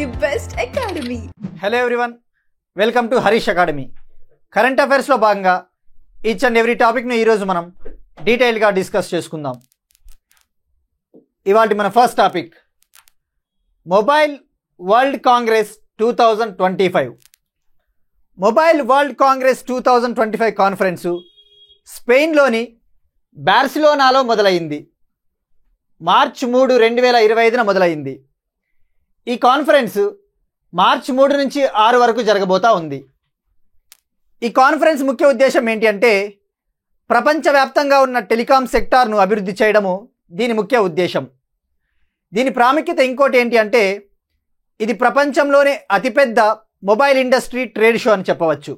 the best academy. Hello everyone, welcome to Harish Academy. Current అఫైర్స్లో భాగంగా each and every టాపిక్ను ఈరోజు మనం డీటెయిల్గా డిస్కస్ చేసుకుందాం. ఇవాళ మన first topic mobile world congress 2025. Mobile world congress 2025 conference స్పెయిన్లోని బార్సిలోనాలో మొదలైంది. మార్చ్ 3, 2025 మొదలైంది. ఈ కాన్ఫరెన్స్ మార్చ్ 3 నుంచి 6 వరకు జరగబోతా ఉంది. ఈ కాన్ఫరెన్స్ ముఖ్య ఉద్దేశం ఏంటి అంటే ప్రపంచవ్యాప్తంగా ఉన్న టెలికాం సెక్టార్ను అభివృద్ధి చేయడము దీని ముఖ్య ఉద్దేశం. దీని ప్రాముఖ్యత ఇంకోటి ఏంటి అంటే ఇది ప్రపంచంలోనే అతిపెద్ద మొబైల్ ఇండస్ట్రీ ట్రేడ్ షో అని చెప్పవచ్చు.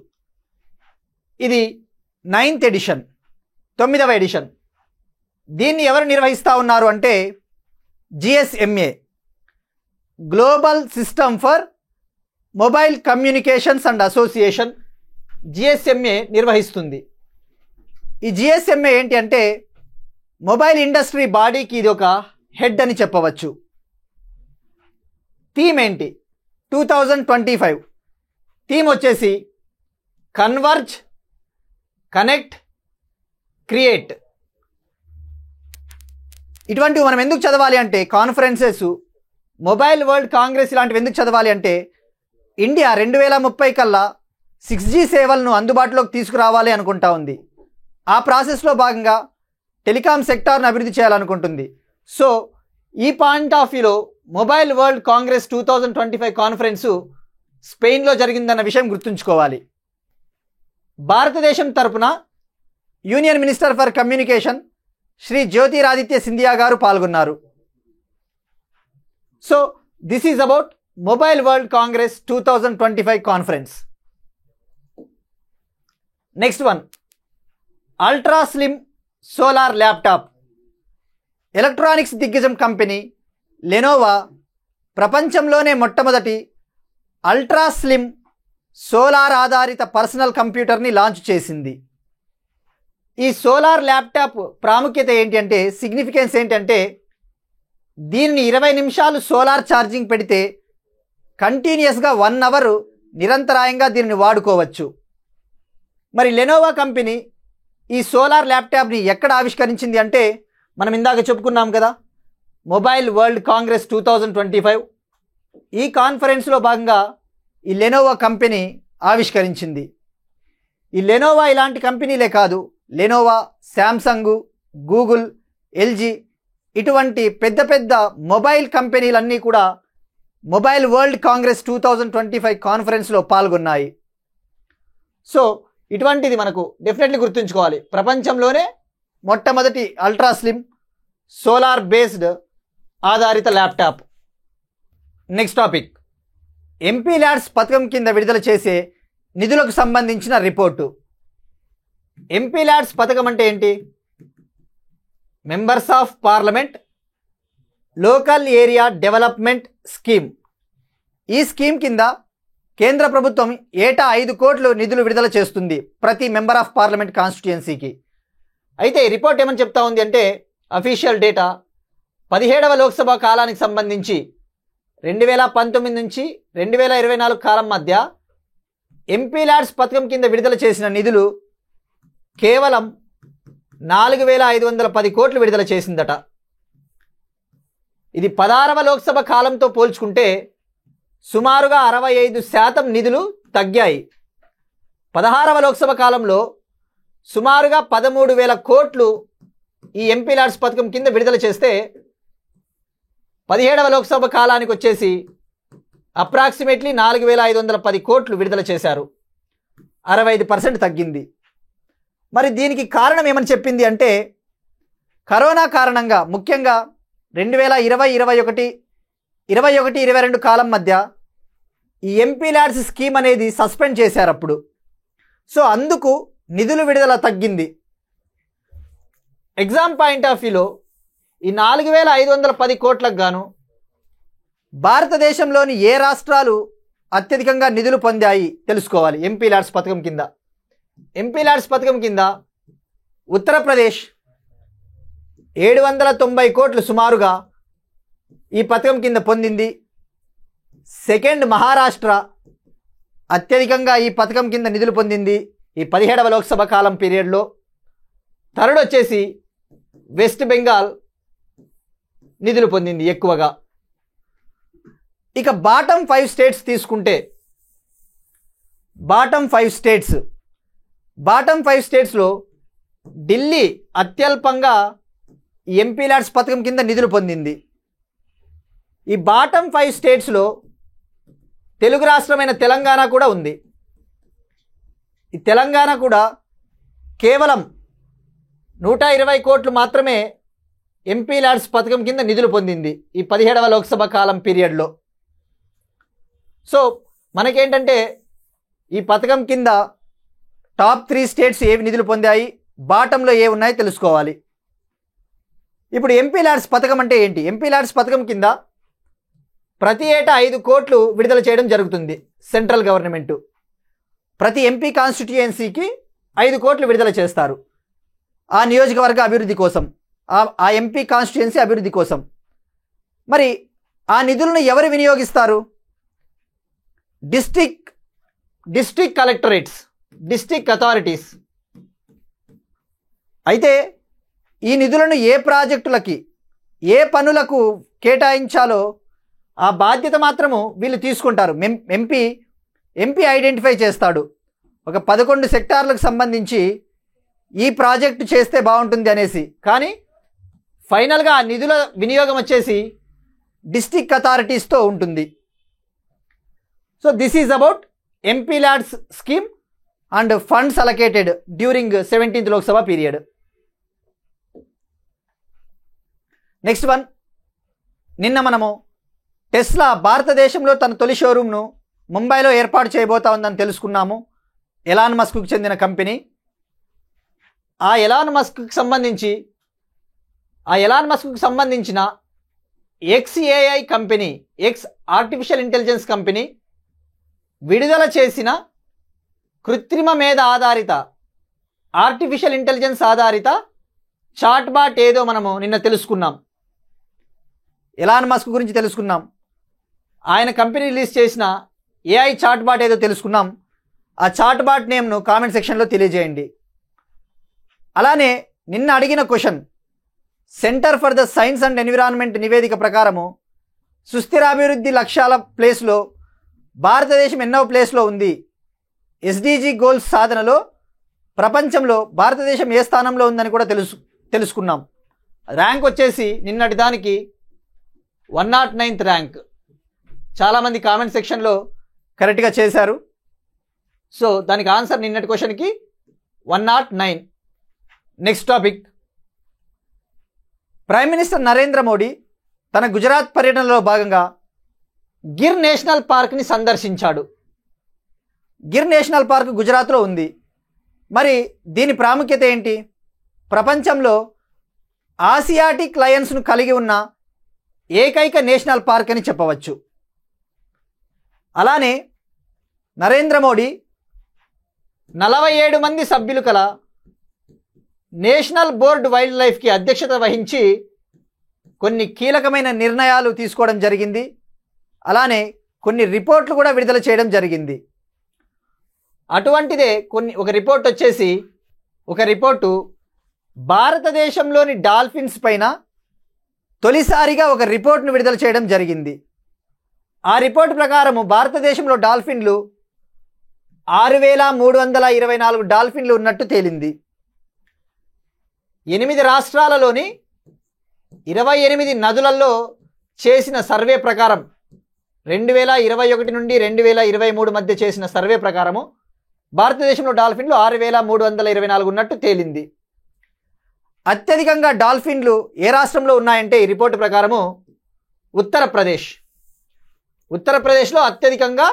ఇది 9th ఎడిషన్, 9వ ఎడిషన్. దీన్ని ఎవరు నిర్వహిస్తూ ఉన్నారు అంటే GSMA, global system for mobile communications and association, GSMA నిర్వహిస్తుంది. ఈ GSMA ఏంటి అంటే మొబైల్ ఇండస్ట్రీ బాడీకి ఇది ఒక హెడ్ అని చెప్పవచ్చు. థీమ్ ఏంటి 2025? థీమ్ వచ్చేసి కన్వర్జ్, కనెక్ట్, క్రియేట్. ఇటువంటివి మనం ఎందుకు చదవాలి అంటే కాన్ఫరెన్సెస్, మొబైల్ వరల్డ్ కాంగ్రెస్ ఇలాంటివి ఎందుకు చదవాలి అంటే ఇండియా 2030 కల్లా 6G సేవలను అందుబాటులోకి తీసుకురావాలి అనుకుంటా ఉంది. ఆ ప్రాసెస్లో భాగంగా టెలికాం సెక్టార్ను అభివృద్ధి చేయాలనుకుంటుంది. సో ఈ పాయింట్ ఆఫ్ వ్యూలో మొబైల్ వరల్డ్ కాంగ్రెస్ 2025 కాన్ఫరెన్సు స్పెయిన్లో జరిగిందన్న విషయం గుర్తుంచుకోవాలి. భారతదేశం తరపున union minister for communication Shri Jyotiraditya Scindia గారు పాల్గొన్నారు. So this is about mobile world congress 2025 conference. Next one, ultra slim solar laptop. Electronics దిగ్గజం కంపెనీ లెనోవా ప్రపంచంలోనే మొట్టమొదటి అల్ట్రా స్లిమ్ సోలార్ ఆధారిత పర్సనల్ కంప్యూటర్ని లాంచ్ చేసింది. ఈ సోలార్ ల్యాప్టాప్ ప్రాముఖ్యత ఏంటి అంటే, సిగ్నిఫికెన్స్ ఏంటంటే దీన్ని 20 నిమిషాలు సోలార్ ఛార్జింగ్ పెడితే కంటిన్యూస్గా 1 అవర్ నిరంతరాయంగా దీన్ని వాడుకోవచ్చు. మరి లెనోవా కంపెనీ ఈ సోలార్ ల్యాప్టాప్ని ఎక్కడ ఆవిష్కరించింది అంటే మనం ఇందాక చెప్పుకున్నాం కదా, మొబైల్ వరల్డ్ కాంగ్రెస్ 2025. ఈ కాన్ఫరెన్స్లో భాగంగా ఈ లెనోవా కంపెనీ ఆవిష్కరించింది. ఈ లెనోవా ఇలాంటి కంపెనీలే కాదు, లెనోవా, శాంసంగ్, గూగుల్, LG ఇటువంటి పెద్ద పెద్ద మొబైల్ కంపెనీలన్నీ కూడా మొబైల్ వరల్డ్ కాంగ్రెస్ 2025 కాన్ఫరెన్స్లో పాల్గొన్నాయి. సో ఇటువంటిది మనకు డెఫినెట్లీ గుర్తుంచుకోవాలి. ప్రపంచంలోనే మొట్టమొదటి అల్ట్రా స్లిమ్ సోలార్ బేస్డ్ ఆధారిత laptop. Next topic, MP LADS పథకం కింద విడుదల చేసే నిధులకు సంబంధించిన రిపోర్టు. MP ల్యాడ్స్ పథకం అంటే ఏంటి? Members of parliament local area development scheme. ఈ స్కీమ్ కింద కేంద్ర ప్రభుత్వం ఏటా 5 కోట్లు నిధులు విడుదల చేస్తుంది ప్రతి మెంబర్ ఆఫ్ పార్లమెంట్ కాన్స్టిట్యుయెన్సీకి. అయితే ఈ రిపోర్ట్ ఏమని చెప్తా ఉంది అంటే అఫీషియల్ డేటా 17వ లోక్సభ కాలానికి సంబంధించి 2019 నుంచి 2024 కాలం మధ్య MP ల్యాడ్స్ పథకం కింద విడుదల చేసిన నిధులు కేవలం 4,510 కోట్లు విడుదల చేసిందట. ఇది 16వ లోక్సభ కాలంతో పోల్చుకుంటే సుమారుగా 65% నిధులు తగ్గాయి. 16వ లోక్సభ కాలంలో సుమారుగా 13,000 కోట్లు ఈ MP ల్యాడ్స్ పథకం కింద విడుదల చేస్తే 17వ లోక్సభ కాలానికి వచ్చేసి అప్రాక్సిమేట్లీ 4,510 కోట్లు విడుదల చేశారు. 65% తగ్గింది. మరి దీనికి కారణం ఏమని చెప్పింది అంటే కరోనా కారణంగా, ముఖ్యంగా 2020, 21, 22 కాలం మధ్య ఈ MP ల్యాడ్స్ స్కీమ్ అనేది సస్పెండ్ చేశారు అప్పుడు. సో అందుకు నిధులు విడుదల తగ్గింది. ఎగ్జామ్ పాయింట్ ఆఫ్ వ్యూలో ఈ 4,510 కోట్లకు గాను భారతదేశంలోని ఏ రాష్ట్రాలు అత్యధికంగా నిధులు పొందాయి తెలుసుకోవాలి. MP ల్యాడ్స్ పథకం కింద ఉత్తరప్రదేశ్ 790 కోట్లు సుమారుగా ఈ పథకం కింద పొందింది. సెకండ్ మహారాష్ట్ర అత్యధికంగా ఈ పథకం కింద నిధులు పొందింది ఈ 17వ లోక్సభ కాలం పీరియడ్లో. థర్డ్ వచ్చేసి వెస్ట్ బెంగాల్ నిధులు పొందింది ఎక్కువగా. ఇక బాటమ్ 5 స్టేట్స్ తీసుకుంటే బాటమ్ 5 స్టేట్స్లో ఢిల్లీ అత్యల్పంగా ఎంపీ ల్యాడ్స్ పథకం కింద నిధులు పొందింది. ఈ బాటమ్ 5 స్టేట్స్లో తెలుగు రాష్ట్రమైన తెలంగాణ కూడా ఉంది. ఈ తెలంగాణ కూడా కేవలం 120 కోట్లు మాత్రమే ఎంపీ ల్యాడ్స్ పథకం కింద నిధులు పొందింది ఈ 17వ లోక్సభ కాలం పీరియడ్లో. సో మనకేంటంటే ఈ పథకం కింద టాప్ 3 స్టేట్స్ ఏవి నిధులు పొందాయి, బాటంలో ఏ ఉన్నాయో తెలుసుకోవాలి. ఇప్పుడు ఎంపీ ల్యాడ్స్ పథకం అంటే ఏంటి? ఎంపీ ల్యాడ్స్ పథకం కింద ప్రతి ఏటా 5 కోట్లు విడుదల చేయడం జరుగుతుంది సెంట్రల్ గవర్నమెంటు. ప్రతి ఎంపీ కాన్స్టిట్యుయెన్సీకి 5 కోట్లు విడుదల చేస్తారు ఆ నియోజకవర్గ అభివృద్ధి కోసం, ఆ ఎంపీ కాన్స్టిట్యుయెన్సీ అభివృద్ధి కోసం. మరి ఆ నిధులను ఎవరు వినియోగిస్తారు? District collectorates, district authorities. అయితే ఈ నిధులను ఏ ప్రాజెక్టులకి, ఏ పనులకు కేటాయించాలో ఆ బాధ్యత మాత్రము వీళ్ళు తీసుకుంటారు. ఎంపీ ఐడెంటిఫై చేస్తాడు. ఒక 11 సెక్టార్లకు సంబంధించి ఈ ప్రాజెక్టు చేస్తే బాగుంటుంది అనేసి. కానీ ఫైనల్గా ఆ నిధుల వినియోగం వచ్చేసి డిస్ట్రిక్ట్ అథారిటీస్తో ఉంటుంది. So this is about MP LADS scheme and funds allocated during 17th Lok Sabha period. Next one, నిన్న మనము టెస్లా భారతదేశంలో తన తొలి షోరూమ్ను ముంబైలో ఏర్పాటు చేయబోతా ఉందని తెలుసుకున్నాము. ఎలాన్ మస్క్కు చెందిన కంపెనీ. ఆ ఎలాన్ మస్క్కు సంబంధించిన XAI company, X artificial intelligence company విడుదల చేసిన కృత్రిమ మేధ ఆధారిత, ఆర్టిఫిషియల్ ఇంటెలిజెన్స్ ఆధారిత చాట్ బాట్ ఏదో మనము నిన్న తెలుసుకున్నాం. ఎలాన్ మస్క్ గురించి తెలుసుకున్నాం. ఆయన కంపెనీ రిలీజ్ చేసిన AI చాట్ బాట్ ఏదో తెలుసుకున్నాం. ఆ చాట్ బాట్ నేమ్ను కామెంట్ సెక్షన్లో తెలియజేయండి. అలానే నిన్న అడిగిన question, centre for the science and environment నివేదిక ప్రకారము సుస్థిరాభివృద్ధి లక్ష్యాల ప్లేస్లో భారతదేశం ఎన్నో ప్లేస్లో ఉంది? SDG గోల్స్ సాధనలో ప్రపంచంలో భారతదేశం ఏ స్థానంలో ఉందని కూడా తెలుసుకున్నాం. ర్యాంక్ వచ్చేసి నిన్నటి దానికి 109th ర్యాంక్. చాలామంది కామెంట్ సెక్షన్లో కరెక్ట్గా చేశారు. సో దానికి ఆన్సర్ నిన్నటి క్వశ్చన్కి 109. Next topic, prime minister Narendra Modi తన గుజరాత్ పర్యటనలో భాగంగా గిర్ నేషనల్ పార్క్ని సందర్శించాడు. గిర్ నేషనల్ పార్క్ గుజరాత్లో ఉంది. మరి దీని ప్రాముఖ్యత ఏంటి? ప్రపంచంలో ఆసియాటిక్ లయన్స్ను కలిగి ఉన్న ఏకైక నేషనల్ పార్క్ అని చెప్పవచ్చు. అలానే నరేంద్ర మోడీ 47 మంది సభ్యులు కల నేషనల్ బోర్డ్ వైల్డ్ లైఫ్కి అధ్యక్షత వహించి కొన్ని కీలకమైన నిర్ణయాలు తీసుకోవడం జరిగింది. అలానే కొన్ని రిపోర్ట్లు కూడా విడుదల చేయడం జరిగింది. అటువంటిదే ఒక రిపోర్టు భారతదేశంలోని డాల్ఫిన్స్ పైన తొలిసారిగా ఒక రిపోర్ట్ను విడుదల చేయడం జరిగింది. ఆ రిపోర్టు ప్రకారము భారతదేశంలో డాల్ఫిన్లు 6,324 డాల్ఫిన్లు ఉన్నట్టు తేలింది. 8 రాష్ట్రాలలోని 28 నదులలో చేసిన సర్వే ప్రకారం 2021 నుండి 2023 మధ్య చేసిన సర్వే ప్రకారము భారతదేశంలో డాల్ఫిన్లు 6,324 ఉన్నట్టు తేలింది. అత్యధికంగా డాల్ఫిన్లు ఏ రాష్ట్రంలో ఉన్నాయంటే ఈ రిపోర్టు ప్రకారము ఉత్తరప్రదేశ్లో అత్యధికంగా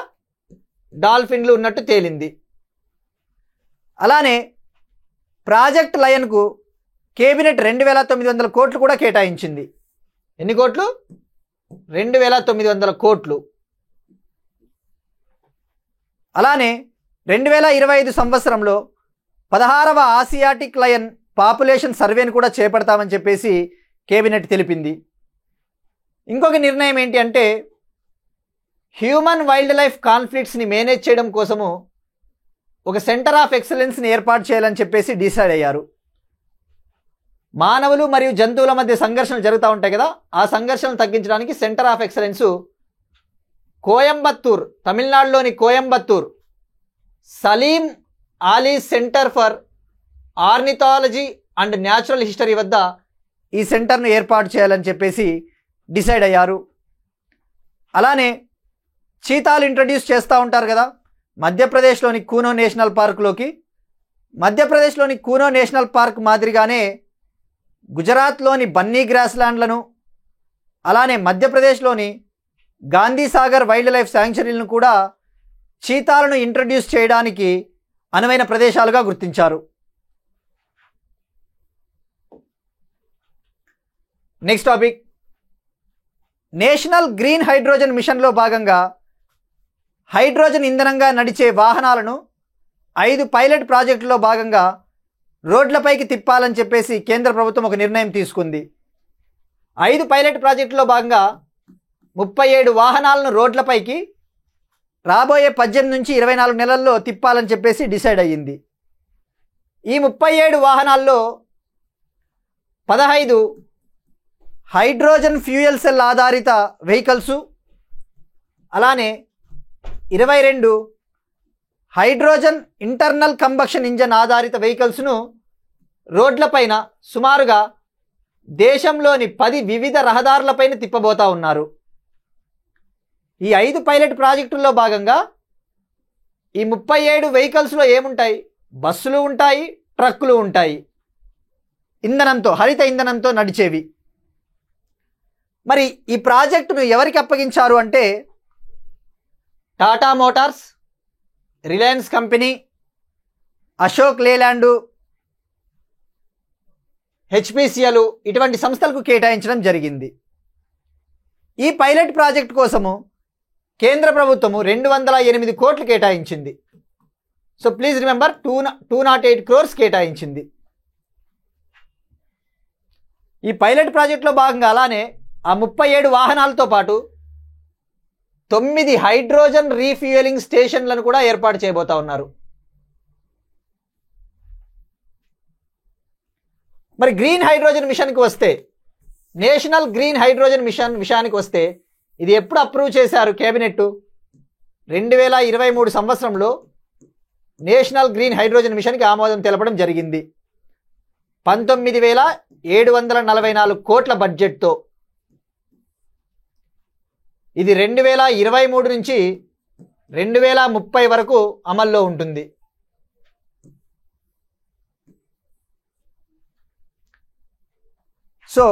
డాల్ఫిన్లు ఉన్నట్టు తేలింది. అలానే ప్రాజెక్ట్ లయన్కు కేబినెట్ 2,900 కోట్లు కూడా కేటాయించింది. ఎన్ని కోట్లు? 2,900 కోట్లు. అలానే 2025 సంవత్సరంలో 16వ ఆసియాటిక్ లయన్ పాపులేషన్ సర్వేను కూడా చేపడతామని చెప్పేసి కేబినెట్ తెలిపింది. ఇంకొక నిర్ణయం ఏంటి అంటే హ్యూమన్ వైల్డ్ లైఫ్ కాన్ఫ్లిక్ట్స్ని మేనేజ్ చేయడం కోసము ఒక సెంటర్ ఆఫ్ ఎక్సలెన్స్ని ఏర్పాటు చేయాలని చెప్పేసి డిసైడ్ అయ్యారు. మానవులు మరియు జంతువుల మధ్య సంఘర్షణలు జరుగుతూ ఉంటాయి కదా, ఆ సంఘర్షణలు తగ్గించడానికి సెంటర్ ఆఫ్ ఎక్సలెన్స్ కోయంబత్తూర్, తమిళనాడులోని Coimbatore Salim Ali centre for ornithology and natural history వద్ద ఈ సెంటర్ను ఏర్పాటు చేయాలని చెప్పేసి డిసైడ్ అయ్యారు. అలానే చీతాలు ఇంట్రడ్యూస్ చేస్తూ ఉంటారు కదా మధ్యప్రదేశ్లోని కూనో నేషనల్ పార్క్లోకి. మధ్యప్రదేశ్లోని కూనో నేషనల్ పార్క్ మాదిరిగానే గుజరాత్లోని బన్నీ గ్రాస్ ల్యాండ్లను, అలానే మధ్యప్రదేశ్లోని గాంధీ సాగర్ వైల్డ్ లైఫ్ శాంక్చురీలను కూడా చీతాలను ఇంట్రడ్యూస్ చేయడానికి అనువైన ప్రదేశాలుగా గుర్తించారు. Next topic, national green hydrogen మిషన్లో భాగంగా హైడ్రోజన్ ఇంధనంగా నడిచే వాహనాలను 5 పైలట్ ప్రాజెక్టుల్లో భాగంగా రోడ్లపైకి తిప్పాలని చెప్పేసి కేంద్ర ప్రభుత్వం ఒక నిర్ణయం తీసుకుంది. 5 పైలట్ ప్రాజెక్టుల్లో భాగంగా 37 వాహనాలను రోడ్లపైకి రాబోయే 18 నుంచి 24 నెలల్లో తిప్పాలని చెప్పేసి డిసైడ్ అయ్యింది. ఈ 37 వాహనాల్లో 15 హైడ్రోజన్ ఫ్యూయల్ సెల్ ఆధారిత వెహికల్సు, అలానే 22 హైడ్రోజన్ ఇంటర్నల్ కంబషన్ ఇంజన్ ఆధారిత వెహికల్స్ను రోడ్లపైన సుమారుగా దేశంలోని 10 వివిధ రహదారులపైన తిప్పబోతా ఉన్నారు. ఈ 5 పైలట్ ప్రాజెక్టుల్లో భాగంగా ఈ 37 వెహికల్స్లో ఏముంటాయి? బస్సులు ఉంటాయి, ట్రక్కులు ఉంటాయి, ఇంధనంతో, హరిత ఇంధనంతో నడిచేవి. మరి ఈ ప్రాజెక్టును ఎవరికి అప్పగించారు అంటే Tata Motors, Reliance company, Ashok Leyland, HPCL ఇటువంటి సంస్థలకు కేటాయించడం జరిగింది. ఈ పైలట్ ప్రాజెక్ట్ కోసము కేంద్ర ప్రభుత్వము 208 కోట్లు కేటాయించింది. సో ప్లీజ్ రిమెంబర్ 208 crores కేటాయించింది. ఈ పైలట్ ప్రాజెక్టులో భాగంగా అలానే ఆ 37 వాహనాలతో పాటు 9 హైడ్రోజన్ రీఫ్యూయలింగ్ స్టేషన్లను కూడా ఏర్పాటు చేయబోతా ఉన్నారు. మరి గ్రీన్ హైడ్రోజన్ మిషన్కి వస్తే, నేషనల్ గ్రీన్ హైడ్రోజన్ మిషన్ విషయానికి వస్తే, ఇది ఎప్పుడు అప్రూవ్ చేశారు కేబినెట్? 2023 సంవత్సరంలో నేషనల్ గ్రీన్ హైడ్రోజన్ మిషన్కి ఆమోదం తెలపడం జరిగింది. 19,744 కోట్ల బడ్జెట్తో. ఇది 2023 నుంచి 2030 వరకు అమల్లో ఉంటుంది. సో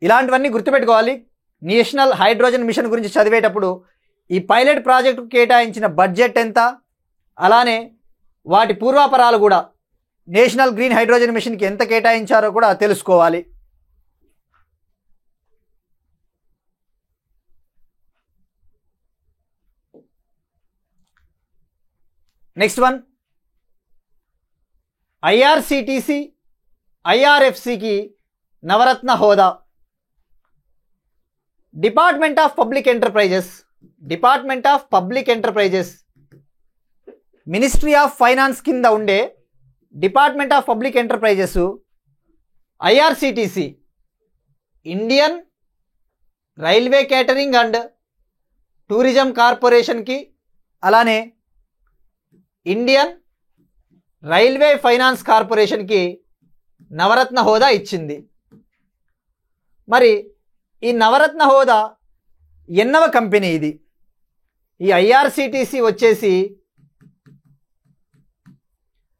ఇలాంటివన్నీ గుర్తుపెట్టుకోవాలి. నేషనల్ హైడ్రోజన్ మిషన్ గురించి చదివేటప్పుడు ఈ పైలట్ ప్రాజెక్టుకు కేటాయించిన బడ్జెట్ ఎంత, అలానే వాటి పూర్వాపరాలు కూడా, నేషనల్ గ్రీన్ హైడ్రోజన్ మిషన్కి ఎంత కేటాయించారో కూడా తెలుసుకోవాలి. నెక్స్ట్ వన్, ఐఆర్సిటిసి, ఐఆర్ఎఫ్సికి నవరత్న హోదా. Department of public enterprises ministry of finance కింద ఉండే department of public enterprises IRCTC, Indian railway catering and tourism కార్పొరేషన్కి, అలానే ఇండియన్ రైల్వే ఫైనాన్స్ కార్పొరేషన్కి నవరత్న హోదా ఇచ్చింది. మరి ఈ నవరత్న హోదా ఎన్నవ కంపెనీ ఇది? ఈ ఐఆర్సిటిసి వచ్చేసి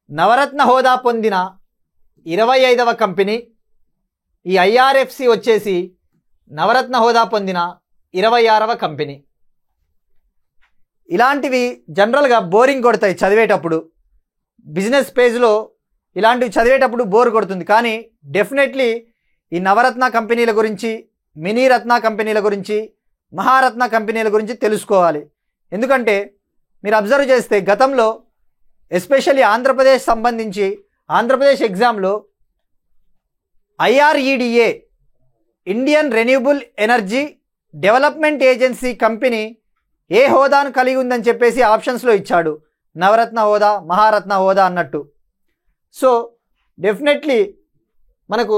నవరత్న హోదా పొందిన 25వ కంపెనీ. ఈ ఐఆర్ఎఫ్సి వచ్చేసి నవరత్న హోదా పొందిన 26వ కంపెనీ. ఇలాంటివి జనరల్గా బోరింగ్ కొడతాయి చదివేటప్పుడు. బిజినెస్ పేజ్లో ఇలాంటివి చదివేటప్పుడు బోర్ కొడుతుంది. కానీ డెఫినెట్లీ ఈ నవరత్న కంపెనీల గురించి, మినీ రత్న కంపెనీల గురించి, మహారత్న కంపెనీల గురించి తెలుసుకోవాలి. ఎందుకంటే మీరు అబ్జర్వ్ చేస్తే గతంలో ఎస్పెషల్లీ ఆంధ్రప్రదేశ్ సంబంధించి ఆంధ్రప్రదేశ్ ఎగ్జామ్లో IREDA, Indian renewable energy development agency company ఏ హోదాను కలిగి ఉందని చెప్పేసి ఆప్షన్స్లో ఇచ్చాడు. నవరత్న హోదా, మహారత్న హోదా అన్నట్టు. సో డెఫినెట్లీ మనకు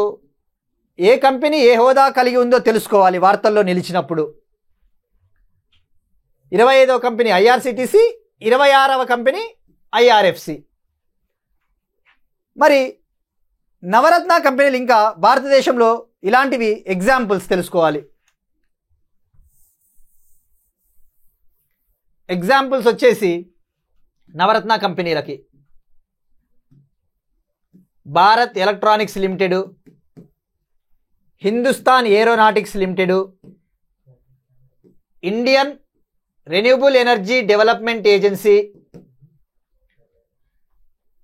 ఏ కంపెనీ ఏ హోదా కలిగి ఉందో తెలుసుకోవాలి వార్తల్లో నిలిచినప్పుడు. 25వ కంపెనీ IRCTC, 26వ కంపెనీ IRFC. మరి నవరత్న కంపెనీలు ఇంకా భారతదేశంలో ఇలాంటివి ఎగ్జాంపుల్స్ తెలుసుకోవాలి. ఎగ్జాంపుల్స్ వచ్చేసి నవరత్న కంపెనీలకి Bharat electronics limited, Hindustan aeronautics limited, Indian renewable energy development agency,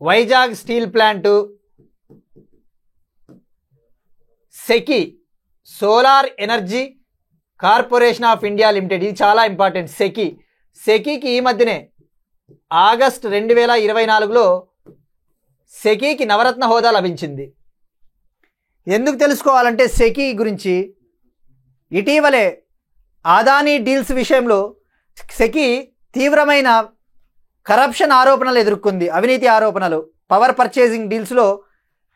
Vizag steel plant, SECI solar energy corporation of India limited. ఇది చాలా ఇంపార్టెంట్. సెకీకి ఈ మధ్యనే ఆగస్ట్ 2024లో సెకీకి నవరత్న హోదా లభించింది. ఎందుకు తెలుసుకోవాలంటే సెకీ గురించి ఇటీవలే అదానీ డీల్స్ విషయంలో సెకీ తీవ్రమైన కరప్షన్ ఆరోపణలు ఎదుర్కొంది. అవినీతి ఆరోపణలు. పవర్ పర్చేసింగ్ డీల్స్లో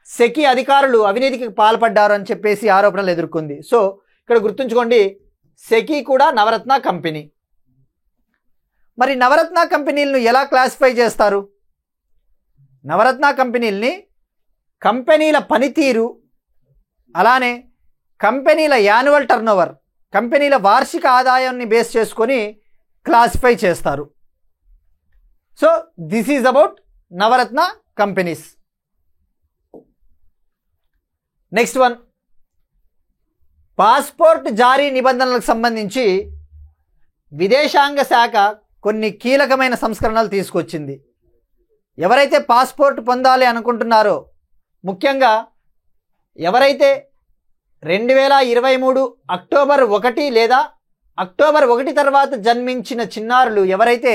సెకీ అధికారులు అవినీతికి పాల్పడ్డారు అని చెప్పేసి ఆరోపణలు ఎదుర్కొంది. సో ఇక్కడ గుర్తుంచుకోండి, సెకీ కూడా నవరత్న కంపెనీ. మరి నవరత్న కంపెనీలను ఎలా క్లాసిఫై చేస్తారు? నవరత్న కంపెనీల్ని కంపెనీల పనితీరు, అలానే కంపెనీల యాన్యువల్ టర్నోవర్, కంపెనీల వార్షిక ఆదాయాన్ని బేస్ చేసుకొని క్లాసిఫై చేస్తారు. So this is about Navratna companies. Next one, passport జారీ నిబంధనలకు సంబంధించి విదేశాంగ శాఖ కొన్ని కీలకమైన సంస్కరణలు తీసుకొచ్చింది. ఎవరైతే పాస్పోర్ట్ పొందాలి అనుకుంటున్నారో, ముఖ్యంగా ఎవరైతే 2023 అక్టోబర్ 1 లేదా అక్టోబర్ 1 తర్వాత జన్మించిన చిన్నారులు ఎవరైతే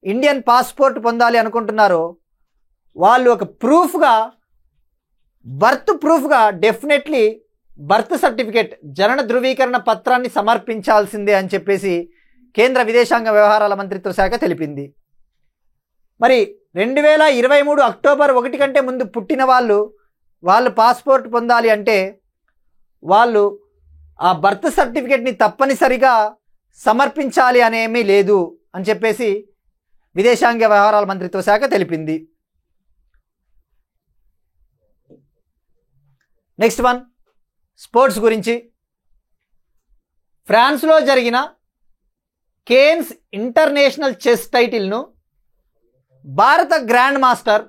ఇండియన్ పాస్పోర్ట్ పొందాలి అనుకుంటున్నారో వాళ్ళు ఒక ప్రూఫ్గా, బర్త్ ప్రూఫ్గా డెఫినెట్లీ బర్త్ సర్టిఫికేట్, జనన ధృవీకరణ పత్రాన్ని సమర్పించాల్సిందే అని చెప్పేసి కేంద్ర విదేశాంగ వ్యవహారాల మంత్రిత్వ శాఖ తెలిపింది. మరి 2023 అక్టోబర్ 1 కంటే ముందు పుట్టిన వాళ్ళు పాస్పోర్ట్ పొందాలి అంటే వాళ్ళు ఆ బర్త్ సర్టిఫికేట్ని తప్పనిసరిగా సమర్పించాలి అనేమీ లేదు అని చెప్పేసి విదేశాంగ వ్యవహారాల మంత్రిత్వ శాఖ తెలిపింది. నెక్స్ట్ వన్, స్పోర్ట్స్ గురించి. ఫ్రాన్స్లో జరిగిన కేన్స్ ఇంటర్నేషనల్ చెస్ టైటిల్ను భారత గ్రాండ్ మాస్టర్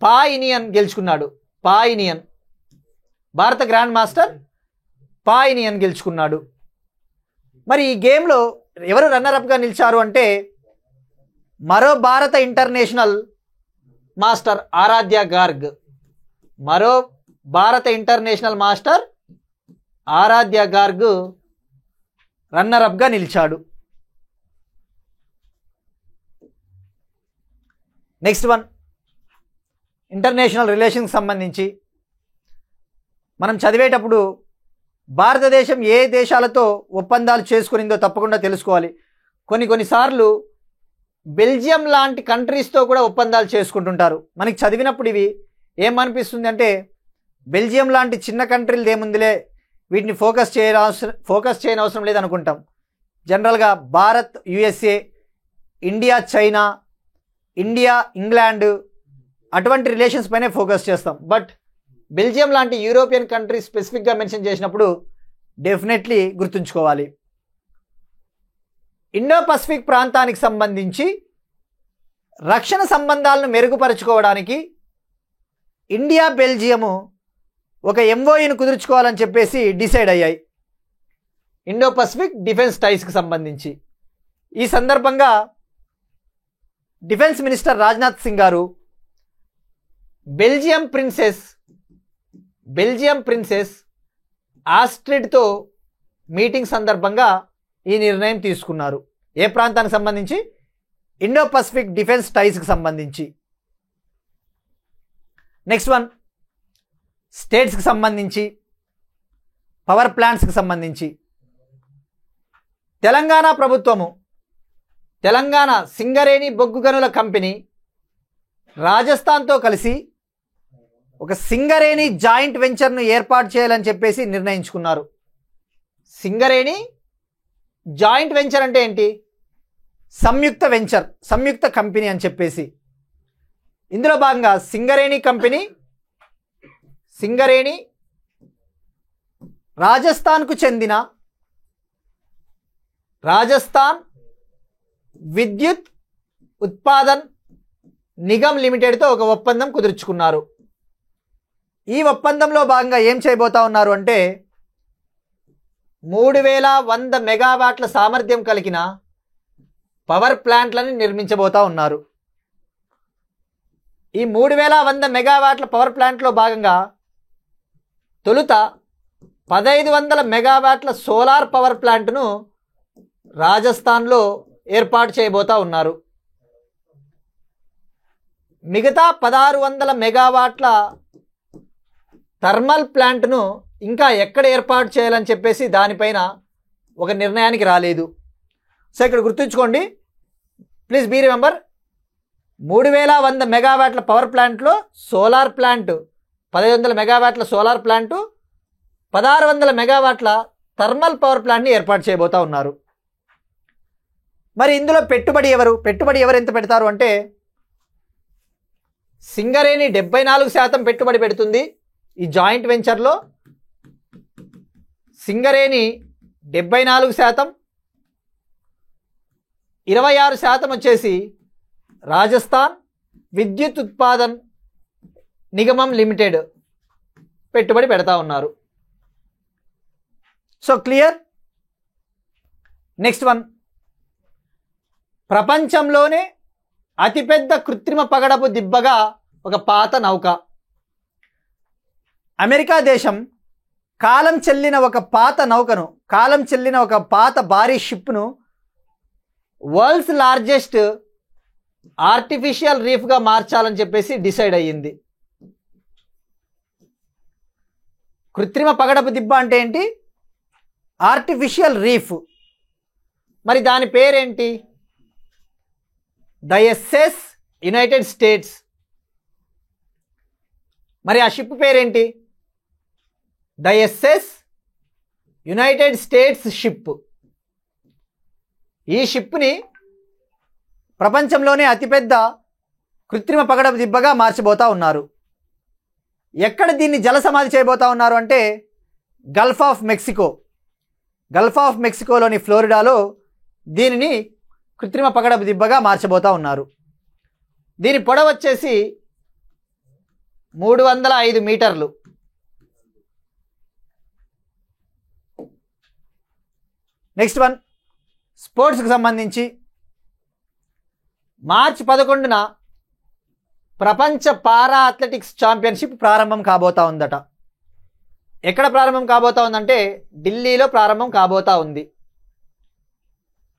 పాయినియన్ గెలుచుకున్నాడు. భారత గ్రాండ్ మాస్టర్ పాయినియన్ గెలుచుకున్నాడు. మరి ఈ గేమ్లో ఎవరు రన్నర్అప్గా నిలిచారు అంటే మరో భారత ఇంటర్నేషనల్ మాస్టర్ ఆరాధ్య గార్గ్. మరో భారత ఇంటర్నేషనల్ మాస్టర్ ఆరాధ్య గార్గ్ రన్నర్అప్గా నిలిచాడు. నెక్స్ట్ వన్, ఇంటర్నేషనల్ రిలేషన్కి సంబంధించి మనం చదివేటప్పుడు భారతదేశం ఏ దేశాలతో ఒప్పందాలు చేసుకునిందో తప్పకుండా తెలుసుకోవాలి. కొన్నిసార్లు బెల్జియం లాంటి కంట్రీస్తో కూడా ఒప్పందాలు చేసుకుంటుంటారు. మనకి చదివినప్పుడు ఇవి ఏమనిపిస్తుంది అంటే బెల్జియం లాంటి చిన్న కంట్రీలు ఏముందిలే, వీటిని ఫోకస్ చేయని అవసరం లేదనుకుంటాం. జనరల్గా Bharat USA, India China, India England అటువంటి రిలేషన్స్ పైనే ఫోకస్ చేస్తాం. బట్ బెల్జియం లాంటి యూరోపియన్ కంట్రీ స్పెసిఫిక్గా మెన్షన్ చేసినప్పుడు డెఫినెట్లీ గుర్తుంచుకోవాలి. ఇండో పసిఫిక్ ప్రాంతానికి సంబంధించి రక్షణ సంబంధాలను మెరుగుపరుచుకోవడానికి ఇండియా బెల్జియము ఒక MOUను కుదుర్చుకోవాలని చెప్పేసి డిసైడ్ అయ్యాయి ఇండో పసిఫిక్ డిఫెన్స్ టైస్కి సంబంధించి. ఈ సందర్భంగా డిఫెన్స్ మినిస్టర్ రాజ్నాథ్ సింగ్ గారు బెల్జియం ప్రిన్సెస్ ఆస్ట్రిడ్తో మీటింగ్ సందర్భంగా ఈ నిర్ణయం తీసుకున్నారు. ఏ ప్రాంతానికి సంబంధించి? ఇండో పసిఫిక్ డిఫెన్స్ టైస్కి సంబంధించి. నెక్స్ట్ వన్, స్టేట్స్కి సంబంధించి, పవర్ ప్లాంట్స్కి సంబంధించి. తెలంగాణ ప్రభుత్వము తెలంగాణ సింగరేణి బొగ్గు గనుల కంపెనీ రాజస్థాన్తో కలిసి ఒక సింగరేణి జాయింట్ వెంచర్ను ఏర్పాటు చేయాలని చెప్పేసి నిర్ణయించుకున్నారు. సింగరేణి జాయింట్ వెంచర్ అంటే ఏంటి? సంయుక్త వెంచర్, సంయుక్త కంపెనీ అని చెప్పేసి. ఇందులో భాగంగా సింగరేణి రాజస్థాన్కు చెందిన రాజస్థాన్ విద్యుత్ ఉత్పాదన్ నిగమ్ లిమిటెడ్తో ఒక ఒప్పందం కుదుర్చుకున్నారు. ఈ ఒప్పందంలో భాగంగా ఏం చేయబోతా ఉన్నారు అంటే 3100 మెగావాట్ల సామర్థ్యం కలిగిన పవర్ ప్లాంట్లను నిర్మించబోతా ఉన్నారు. ఈ 3100 మెగావాట్ల పవర్ ప్లాంట్లో భాగంగా తొలుత 1500 మెగావాట్ల సోలార్ పవర్ ప్లాంట్ను రాజస్థాన్లో ఏర్పాటు చేయబోతా ఉన్నారు. మిగతా 1600 మెగావాట్ల థర్మల్ ప్లాంట్ను ఇంకా ఎక్కడ ఏర్పాటు చేయాలని చెప్పేసి దానిపైన ఒక నిర్ణయానికి రాలేదు. సో ఇక్కడ గుర్తుంచుకోండి, ప్లీజ్ బీ రిమెంబర్, 3100 మెగావాట్ల పవర్ ప్లాంట్లో సోలార్ ప్లాంట్ 1500 మెగావాట్ల సోలార్ ప్లాంటు 1600 మెగావాట్ల థర్మల్ పవర్ ప్లాంట్ని ఏర్పాటు చేయబోతా ఉన్నారు. మరి ఇందులో పెట్టుబడి ఎవరు ఎంత పెడతారు అంటే సింగరేణి 74% పెట్టుబడి పెడుతుంది. ఈ జాయింట్ వెంచర్లో సింగరేణి 74%, 26% వచ్చేసి రాజస్థాన్ విద్యుత్ ఉత్పాదన్ నిగమం లిమిటెడ్ పెట్టుబడి పెడతా ఉన్నారు. So clear. నెక్స్ట్ వన్, ప్రపంచంలోనే అతిపెద్ద కృత్రిమ పగడపు దిబ్బగా ఒక పాత నౌక. అమెరికా దేశం కాలం చెల్లిన ఒక పాత భారీ షిప్ను వరల్డ్స్ లార్జెస్ట్ ఆర్టిఫిషియల్ రీఫ్గా మార్చాలని చెప్పేసి డిసైడ్ అయ్యింది. కృత్రిమ పగడపు దిబ్బ అంటే ఏంటి? Artificial reef. మరి దాని పేరేంటి? The SS United States. మరి ఆ షిప్ పేరేంటి? The SS United States ship. ఈ షిప్ని ప్రపంచంలోనే అతిపెద్ద కృత్రిమ పగడపు దిబ్బగా మార్చబోతా ఉన్నారు. ఎక్కడ దీన్ని జల సమాధి చేయబోతా ఉన్నారు అంటే గల్ఫ్ ఆఫ్ మెక్సికోలోని ఫ్లోరిడాలో దీనిని కృత్రిమ పగడపు దిబ్బగా మార్చబోతా ఉన్నారు. దీని పొడవు వచ్చేసి 305 మీటర్లు. నెక్స్ట్ వన్, స్పోర్ట్స్కి సంబంధించి మార్చి 11న ప్రపంచ పారా అథ్లెటిక్స్ ఛాంపియన్షిప్ ప్రారంభం కాబోతా ఉందట. ఎక్కడ ప్రారంభం కాబోతా ఉందంటే ఢిల్లీలో ప్రారంభం కాబోతా ఉంది.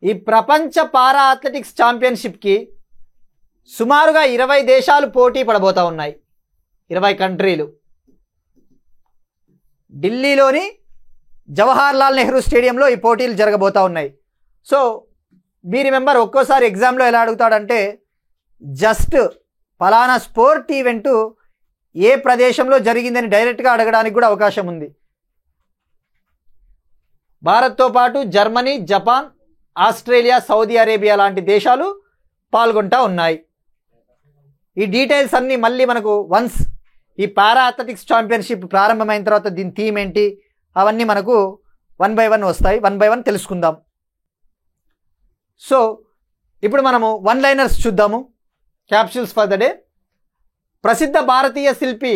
ఈ ప్రపంచ పారా అథ్లెటిక్స్ ఛాంపియన్షిప్కి సుమారుగా 20 దేశాలు పోటీ పడబోతా ఉన్నాయి. 20 కంట్రీలు. ఢిల్లీలోని జవహర్ లాల్ నెహ్రూ స్టేడియంలో ఈ పోటీలు జరగబోతా ఉన్నాయి. సో మీ రిమెంబర్, ఒక్కోసారి ఎగ్జామ్లో ఎలా అడుగుతాడంటే జస్ట్ ఫలానా స్పోర్ట్ ఈవెంటు ఏ ప్రదేశంలో జరిగిందని డైరెక్ట్గా అడగడానికి కూడా అవకాశం ఉంది. భారత్తో పాటు Germany, Japan, Australia, Saudi Arabia లాంటి దేశాలు పాల్గొంటూ ఉన్నాయి. ఈ డీటెయిల్స్ అన్నీ మళ్ళీ మనకు వన్స్ ఈ పారా అథ్లెటిక్స్ ఛాంపియన్షిప్ ప్రారంభమైన తర్వాత దీని థీమ్ ఏంటి అవన్నీ మనకు 1 by 1 వస్తాయి. 1 by 1 తెలుసుకుందాం. సో ఇప్పుడు మనము వన్ లైనర్స్ చూద్దాము. Capsules for the day. ప్రసిద్ధ భారతీయ శిల్పి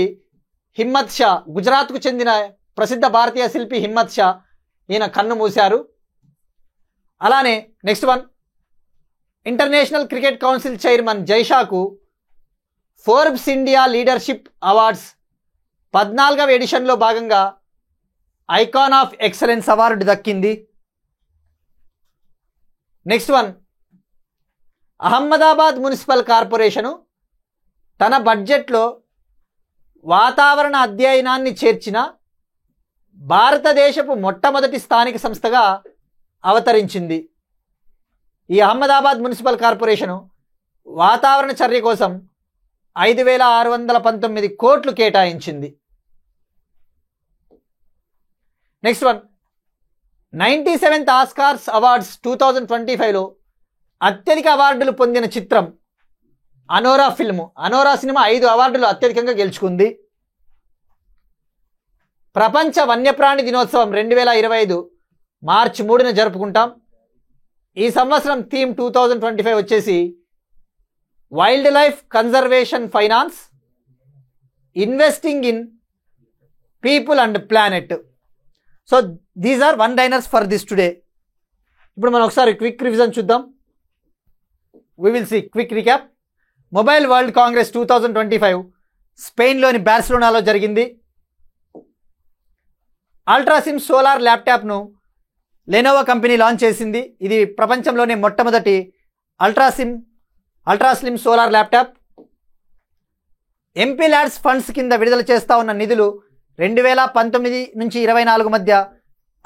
హిమ్మత్ షా, గుజరాత్కు చెందిన ప్రసిద్ధ భారతీయ శిల్పి హిమ్మత్ షా, ఈయన కన్ను మూశారు. అలానే next one, international cricket council chairman జైషాకు ఫోర్బ్స్ ఇండియా లీడర్షిప్ అవార్డ్స్ 14వ ఎడిషన్లో భాగంగా ఐకాన్ ఆఫ్ ఎక్సలెన్స్ అవార్డు దక్కింది. Next one, Ahmedabad municipal corporation తన బడ్జెట్లో వాతావరణ అధ్యయనాన్ని చేర్చిన భారతదేశపు మొట్టమొదటి స్థానిక సంస్థగా అవతరించింది. ఈ అహ్మదాబాద్ మున్సిపల్ కార్పొరేషను వాతావరణ చర్య కోసం 5,619 కోట్లు కేటాయించింది. Next one, 97th Oscars awards 2025లో అత్యధిక అవార్డులు పొందిన చిత్రం అనోరా ఫిల్ము. అనోరా సినిమా 5 అవార్డులు అత్యధికంగా గెలుచుకుంది. ప్రపంచ వన్యప్రాణి దినోత్సవం 2025 మార్చి 3న జరుపుకుంటాం. ఈ సంవత్సరం థీమ్ 2025 వచ్చేసి wildlife conservation finance, investing in people and planet. So these are one liners for this today. ఇప్పుడు మనం ఒకసారి క్విక్ రివిజన్ చూద్దాం. We will see quick recap. Mobile world congress 2025 స్పెయిన్లోని బార్సిలోనాలో జరిగింది. అల్ట్రాసిమ్ సోలార్ ల్యాప్టాప్ను లెనోవో కంపెనీ లాంచ్ చేసింది. ఇది ప్రపంచంలోనే మొట్టమొదటి ultraslim solar laptop. MP LADS funds కింద విడుదల చేస్తూ ఉన్న నిధులు 2019 నుంచి 24 మధ్య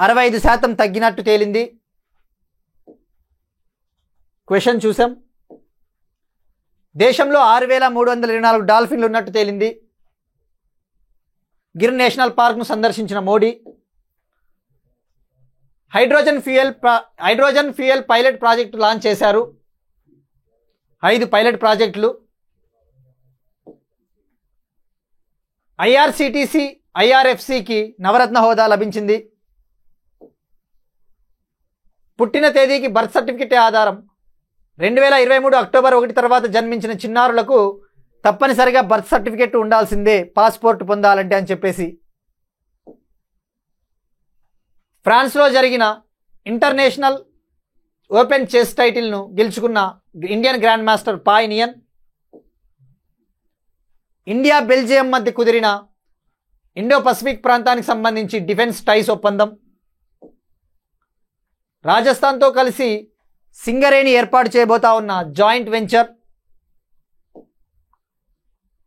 65% తగ్గినట్టు తేలింది. క్వశ్చన్ చూసాం. దేశంలో 6,324 డాల్ఫిన్లు ఉన్నట్టు తేలింది. గిర్ నేషనల్ పార్క్ను సందర్శించిన Modi. Hydrogen fuel pilot project launch చేశారు. 5 పైలట్ ప్రాజెక్టులు. ఐఆర్సిటిసి ఐఆర్ఎఫ్సికి నవరత్న హోదా లభించింది. పుట్టిన తేదీకి బర్త్ సర్టిఫికెట్ ఆధారం. 2023 అక్టోబర్ 1 తర్వాత జన్మించిన చిన్నారులకు తప్పనిసరిగా బర్త్ సర్టిఫికెట్ ఉండాల్సిందే పాస్పోర్ట్ పొందాలంటే అని చెప్పేసి. ఫ్రాన్స్లో జరిగిన ఇంటర్నేషనల్ ఓపెన్ చెస్ టైటిల్ను గెలుచుకున్న ఇండియన్ గ్రాండ్ మాస్టర్ పాయ్ నియన్. ఇండియా బెల్జియం మధ్య కుదిరిన ఇండో పసిఫిక్ ప్రాంతానికి సంబంధించి డిఫెన్స్ టైస్ ఒప్పందం. రాజస్థాన్తో కలిసి సింగరేణి ఏర్పాటు చేయబోతా ఉన్న జాయింట్ వెంచర్.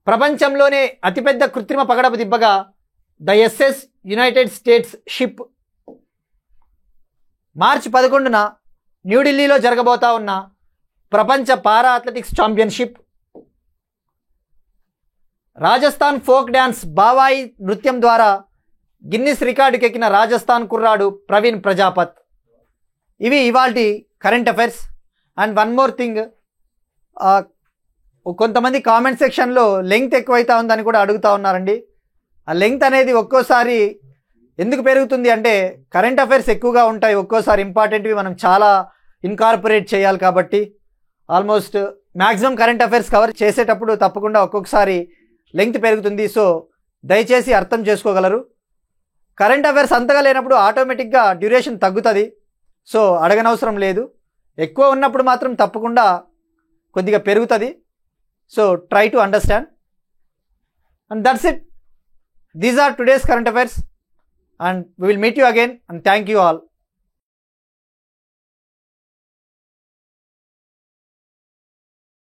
ప్రపంచంలోనే అతిపెద్ద కృత్రిమ పగడపు దిబ్బగా the SS United States ship. మార్చి 11న న్యూఢిల్లీలో జరగబోతా ఉన్న ప్రపంచ para athletics championship. Rajasthan folk dance Bhavai నృత్యం ద్వారా గిన్నిస్ రికార్డుకి ఎక్కిన రాజస్థాన్ కుర్రాడు ప్రవీణ్ ప్రజాపత్. ఇవి ఇవాల్టి current affairs. And one more thing, కొంతమంది కామెంట్ సెక్షన్లో లెంగ్త్ ఎక్కువైతా ఉందని కూడా అడుగుతూ ఉన్నారండి. ఆ లెంగ్త్ అనేది ఒక్కోసారి ఎందుకు పెరుగుతుంది అంటే కరెంట్ అఫైర్స్ ఎక్కువగా ఉంటాయి, ఒక్కోసారి ఇంపార్టెంట్వి మనం చాలా ఇన్కార్పొరేట్ చేయాలి కాబట్టి almost maximum current affairs cover చేసేటప్పుడు తప్పకుండా ఒక్కొక్కసారి లెంగ్త్ పెరుగుతుంది. సో దయచేసి అర్థం చేసుకోగలరు. కరెంట్ అఫైర్స్ అంతగా లేనప్పుడు ఆటోమేటిక్గా డ్యూరేషన్ తగ్గుతుంది. సో అడగనవసరం లేదు. ఎక్కువ ఉన్నప్పుడు మాత్రం తప్పకుండా కొద్దిగా పెరుగుతుంది. So try to understand. And that's it. These are today's current affairs. And we will meet you again, and thank you all.